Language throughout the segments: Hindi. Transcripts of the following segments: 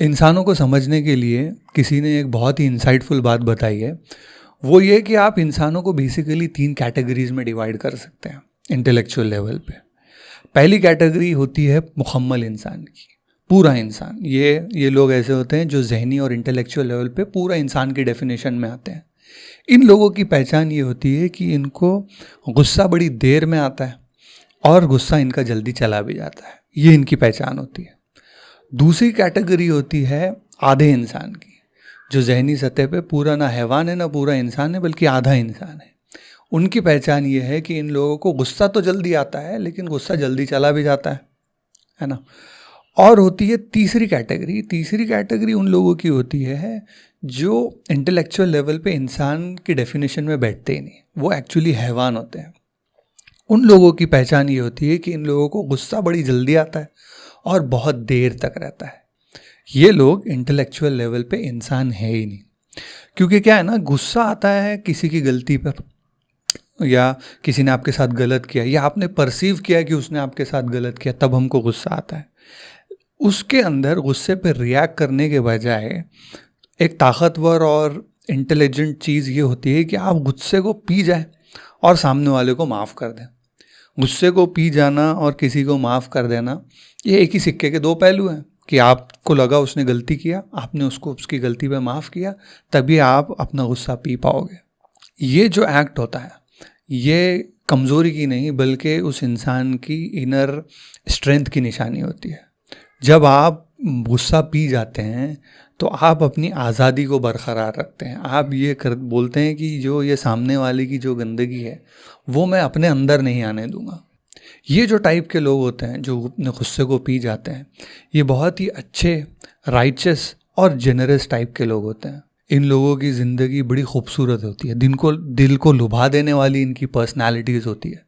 इंसानों को समझने के लिए किसी ने एक बहुत ही इंसाइटफुल बात बताई है। वो ये कि आप इंसानों को बेसिकली 3 कैटेगरीज में डिवाइड कर सकते हैं इंटेलेक्चुअल लेवल पे। पहली कैटेगरी होती है मुकम्मल इंसान की, पूरा इंसान। ये लोग ऐसे होते हैं जो जहनी और इंटेलेक्चुअल लेवल पे पूरा इंसान की डेफिनेशन में आते हैं। इन लोगों की पहचान ये होती है कि इनको गुस्सा बड़ी देर में आता है और गुस्सा इनका जल्दी चला भी जाता है। ये इनकी पहचान होती है। दूसरी कैटेगरी होती है आधे इंसान की, जो जहनी सतह पे पूरा ना हैवान है ना पूरा इंसान है, बल्कि आधा इंसान है। उनकी पहचान ये है कि इन लोगों को गुस्सा तो जल्दी आता है लेकिन गुस्सा जल्दी चला भी जाता है ना। और होती है तीसरी कैटेगरी उन लोगों की होती है जो इंटेलेक्चुअल लेवल पे इंसान की डेफिनेशन में बैठते ही नहीं, वो एक्चुअली हैवान होते हैं। उन लोगों की पहचान ये होती है कि इन लोगों को गुस्सा बड़ी जल्दी आता है और बहुत देर तक रहता है। ये लोग इंटेलेक्चुअल लेवल पे इंसान है ही नहीं। क्योंकि क्या है ना, गुस्सा आता है किसी की गलती पर, या किसी ने आपके साथ गलत किया, या आपने परसीव किया कि उसने आपके साथ गलत किया, तब हमको गुस्सा आता है। उसके अंदर गुस्से पे रिएक्ट करने के बजाय एक ताकतवर और इंटेलिजेंट चीज़ ये होती है कि आप गुस्से को पी जाए और सामने वाले को माफ़ कर दें। गुस्से को पी जाना और किसी को माफ़ कर देना, ये एक ही सिक्के के 2 पहलू हैं। कि आपको लगा उसने गलती किया, आपने उसको उसकी गलती पे माफ़ किया, तभी आप अपना गुस्सा पी पाओगे। ये जो एक्ट होता है ये कमज़ोरी की नहीं बल्कि उस इंसान की इनर स्ट्रेंथ की निशानी होती है। जब आप गुस्सा पी जाते हैं तो आप अपनी आज़ादी को बरकरार रखते हैं। आप ये बोलते हैं कि जो ये सामने वाले की जो गंदगी है वो मैं अपने अंदर नहीं आने दूंगा। ये जो टाइप के लोग होते हैं जो अपने गुस्से को पी जाते हैं, ये बहुत ही अच्छे, राइचस और जेनरस टाइप के लोग होते हैं। इन लोगों की ज़िंदगी बड़ी खूबसूरत होती है, दिल को लुभा देने वाली इनकी पर्सनालिटीज़ होती है।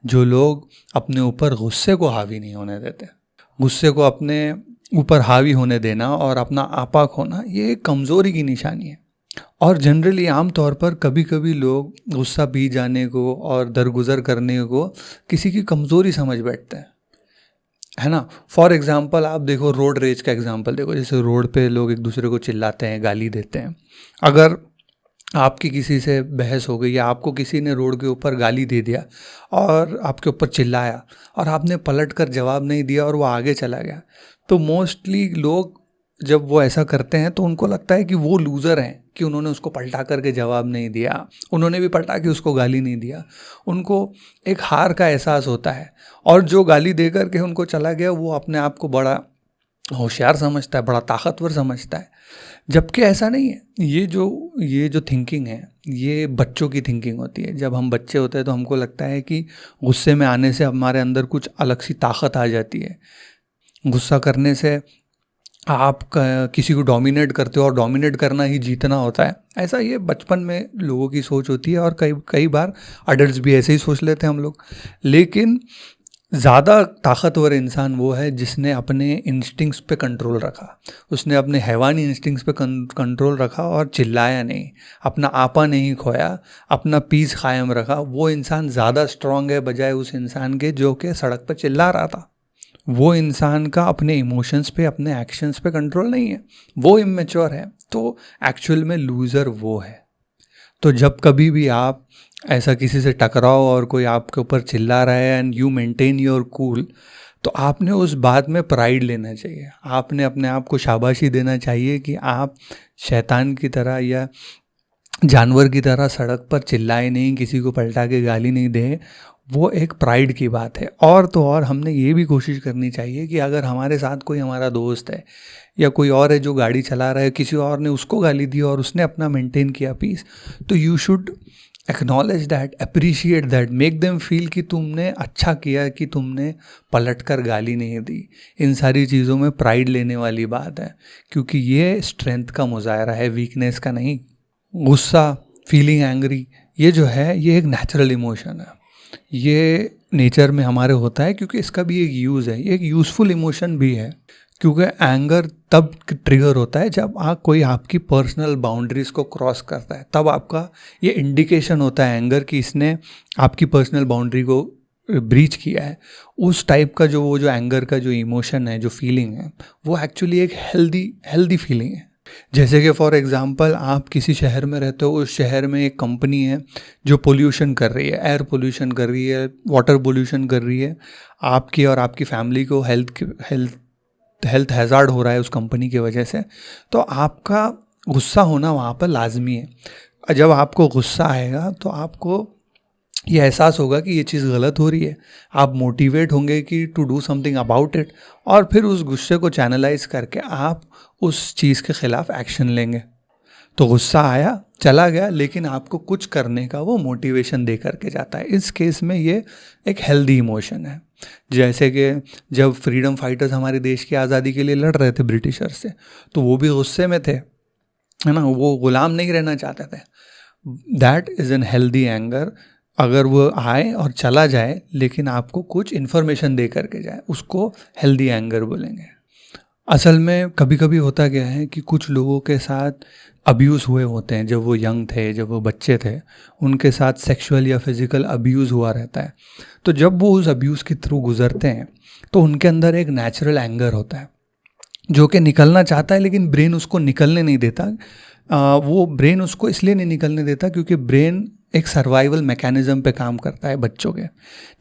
जो लोग अपने ऊपर गुस्से को हावी नहीं होने देते, गुस्से को अपने ऊपर हावी होने देना और अपना आपा खोना, ये एक कमज़ोरी की निशानी है। और जनरली आम तौर पर कभी कभी लोग गुस्सा पी जाने को और दरगुजर करने को किसी की कमज़ोरी समझ बैठते हैं, है ना। फॉर एग्ज़ाम्पल आप देखो, रोड रेज का एग्ज़ाम्पल देखो। जैसे रोड पे लोग एक दूसरे को चिल्लाते हैं, गाली देते हैं। अगर आपकी किसी से बहस हो गई या आपको किसी ने रोड के ऊपर गाली दे दिया और आपके ऊपर चिल्लाया और आपने पलट कर जवाब नहीं दिया और वो आगे चला गया, तो मोस्टली लोग जब वो ऐसा करते हैं तो उनको लगता है कि वो लूज़र हैं कि उन्होंने उसको पलटा करके जवाब नहीं दिया, उन्होंने भी पलटा के उसको गाली नहीं दिया। उनको एक हार का एहसास होता है और जो गाली दे करके उनको चला गया वो अपने आप को बड़ा होशियार समझता है, बड़ा ताकतवर समझता है। जबकि ऐसा नहीं है। ये जो थिंकिंग है ये बच्चों की थिंकिंग होती है। जब हम बच्चे होते हैं तो हमको लगता है कि गुस्से में आने से हमारे अंदर कुछ अलग सी ताकत आ जाती है। गुस्सा करने से आप किसी को डोमिनेट करते हो और डोमिनेट करना ही जीतना होता है। ऐसा ये बचपन में लोगों की सोच होती है और कई बार अडल्ट्स भी ऐसे ही सोच लेते हैं हम लोग। लेकिन ज़्यादा ताकतवर इंसान वो है जिसने अपने इंस्टिंक्ट्स पे कंट्रोल रखा, उसने अपने हैवानी इंस्टिंक्ट्स पे कंट्रोल रखा और चिल्लाया नहीं, अपना आपा नहीं खोया, अपना पीस कायम रखा। वो इंसान ज़्यादा स्ट्रांग है बजाय उस इंसान के जो कि सड़क पर चिल्ला रहा था। वो इंसान का अपने इमोशंस पे, अपने एक्शंस पे कंट्रोल नहीं है, वो इमेच्योर है। तो एक्चुअल में लूज़र वो है। तो जब कभी भी आप ऐसा किसी से टकराओ और कोई आपके ऊपर चिल्ला रहा है and you maintain your cool, तो आपने उस बात में प्राइड लेना चाहिए। आपने अपने आप को शाबाशी देना चाहिए कि आप शैतान की तरह या जानवर की तरह सड़क पर चिल्लाए नहीं, किसी को पलटा के गाली नहीं दे। वो एक प्राइड की बात है। और तो और हमने ये भी कोशिश करनी चाहिए कि अगर हमारे साथ कोई हमारा दोस्त है या कोई और है जो गाड़ी चला रहा है, किसी और ने उसको गाली दी और उसने अपना मेंटेन किया पीस, तो you should acknowledge that, appreciate that, make them feel कि तुमने अच्छा किया कि तुमने पलट कर गाली नहीं दी। इन सारी चीज़ों में प्राइड लेने वाली बात है, क्योंकि ये स्ट्रेंथ का मुजाहरा है, वीकनेस का नहीं। गुस्सा, फीलिंग एंग्री, ये जो है ये एक नेचुरल इमोशन है। ये नेचर में हमारे होता है क्योंकि इसका भी एक यूज़ है, ये एक यूज़फुल इमोशन भी है। क्योंकि एंगर तब ट्रिगर होता है जब कोई आपकी पर्सनल बाउंड्रीज़ को क्रॉस करता है, तब आपका ये इंडिकेशन होता है एंगर कि इसने आपकी पर्सनल बाउंड्री को ब्रीच किया है, उस टाइप का जो एंगर का जो इमोशन है, जो फीलिंग है, वो एक्चुअली एक हेल्दी फीलिंग है। जैसे कि फॉर एग्जांपल आप किसी शहर में रहते हो, उस शहर में एक कंपनी है जो पोल्यूशन कर रही है, एयर पोल्यूशन कर रही है, वाटर पोल्यूशन कर रही है, आपकी और आपकी फैमिली को हेल्थ हैज़ार्ड हो रहा है उस कंपनी की वजह से, तो आपका गुस्सा होना वहाँ पर लाजमी है। जब आपको गुस्सा आएगा तो आपको ये एहसास होगा कि ये चीज़ गलत हो रही है, आप मोटिवेट होंगे कि to do something about it, और फिर उस गुस्से को चैनलाइज करके आप उस चीज़ के ख़िलाफ़ एक्शन लेंगे। तो गुस्सा आया, चला गया, लेकिन आपको कुछ करने का वो मोटिवेशन दे करके जाता है। इस केस में ये एक हेल्दी इमोशन है। जैसे कि जब फ्रीडम फाइटर्स हमारे देश की आज़ादी के लिए लड़ रहे थे ब्रिटिशर से, तो वो भी गुस्से में थे, है ना, वो गुलाम नहीं रहना चाहते थे। That is an healthy anger. अगर वो आए और चला जाए लेकिन आपको कुछ इन्फॉर्मेशन दे करके जाए, उसको हेल्दी एंगर बोलेंगे। असल में कभी कभी होता क्या है कि कुछ लोगों के साथ अब्यूज़ हुए होते हैं, जब वो यंग थे, जब वो बच्चे थे, उनके साथ सेक्सुअल या फिज़िकल अब्यूज़ हुआ रहता है। तो जब वो उस अब्यूज़ के थ्रू गुजरते हैं तो उनके अंदर एक नेचुरल एंगर होता है जो कि निकलना चाहता है, लेकिन ब्रेन उसको निकलने नहीं देता। वो ब्रेन उसको इसलिए नहीं निकलने देता क्योंकि ब्रेन एक सर्वाइवल मैकेनिज़्म पे काम करता है बच्चों के।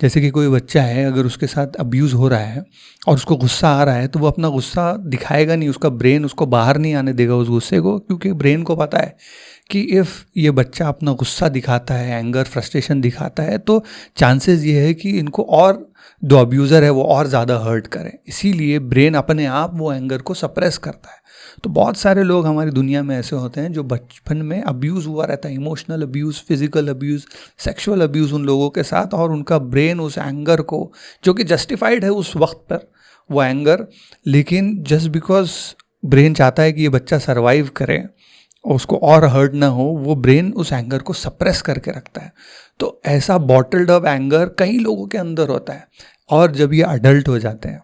जैसे कि कोई बच्चा है, अगर उसके साथ अब्यूज़ हो रहा है और उसको गुस्सा आ रहा है, तो वो अपना गुस्सा दिखाएगा नहीं, उसका ब्रेन उसको बाहर नहीं आने देगा उस गुस्से को, क्योंकि ब्रेन को पता है कि इफ़ ये बच्चा अपना गुस्सा दिखाता है, एंगर, फ्रस्ट्रेशन दिखाता है, तो चांसेस ये है कि इनको और जो अब्यूज़र है वो और ज़्यादा हर्ट करें। इसीलिए ब्रेन अपने आप वो एंगर को सप्रेस करता है। तो बहुत सारे लोग हमारी दुनिया में ऐसे होते हैं जो बचपन में अब्यूज़ हुआ रहता है, emotional abuse, physical abuse, sexual abuse उन लोगों के साथ, और उनका ब्रेन उस एंगर को, जो कि जस्टिफाइड है उस वक्त पर वो एंगर, लेकिन जस्ट बिकॉज ब्रेन चाहता है कि ये बच्चा सर्वाइव करे, उसको और हर्ट ना हो, वो ब्रेन उस एंगर को सप्रेस करके रखता है। तो ऐसा बॉटल्ड अप एंगर कई लोगों के अंदर होता है, और जब ये अडल्ट हो जाते हैं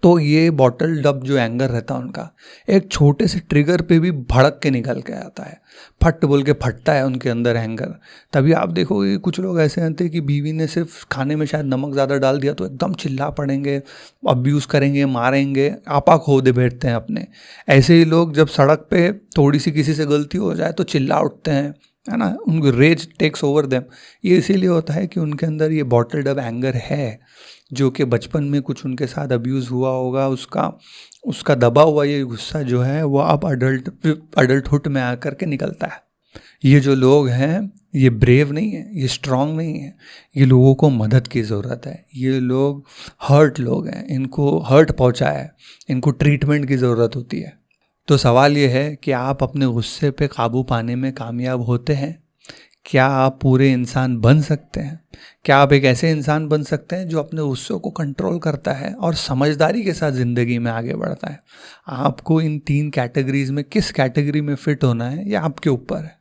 तो ये बॉटल्ड अप जो एंगर रहता है उनका, एक छोटे से ट्रिगर पे भी भड़क के निकल के आता है, फट बोल के फटता है उनके अंदर एंगर। तभी आप देखोगे कुछ लोग ऐसे होते हैं कि बीवी ने सिर्फ खाने में शायद नमक ज़्यादा डाल दिया तो एकदम चिल्ला पड़ेंगे, अब्यूज़ करेंगे, मारेंगे, आपा खो दे बैठते हैं अपने। ऐसे ही लोग जब सड़क पे थोड़ी सी किसी से गलती हो जाए तो चिल्ला उठते हैं, है ना, उनको रेज टेक्स ओवर देम। ये इसीलिए होता है कि उनके अंदर ये बॉटल्ड अप एंगर है, जो कि बचपन में कुछ उनके साथ अब्यूज़ हुआ होगा, उसका दबा हुआ ये गुस्सा जो है वो अब अडल्टहुड में आकर के निकलता है। ये जो लोग हैं ये ब्रेव नहीं है, ये स्ट्रांग नहीं है, ये लोगों को मदद की ज़रूरत है। ये लोग हर्ट लोग हैं, इनको हर्ट पहुंचा है, इनको ट्रीटमेंट की ज़रूरत होती है। तो सवाल ये है कि आप अपने गुस्से पे काबू पाने में कामयाब होते हैं? क्या आप पूरे इंसान बन सकते हैं? क्या आप एक ऐसे इंसान बन सकते हैं जो अपने गुस्से को कंट्रोल करता है और समझदारी के साथ ज़िंदगी में आगे बढ़ता है? आपको इन 3 कैटेगरीज में किस कैटेगरी में फिट होना है, ये आपके ऊपर है।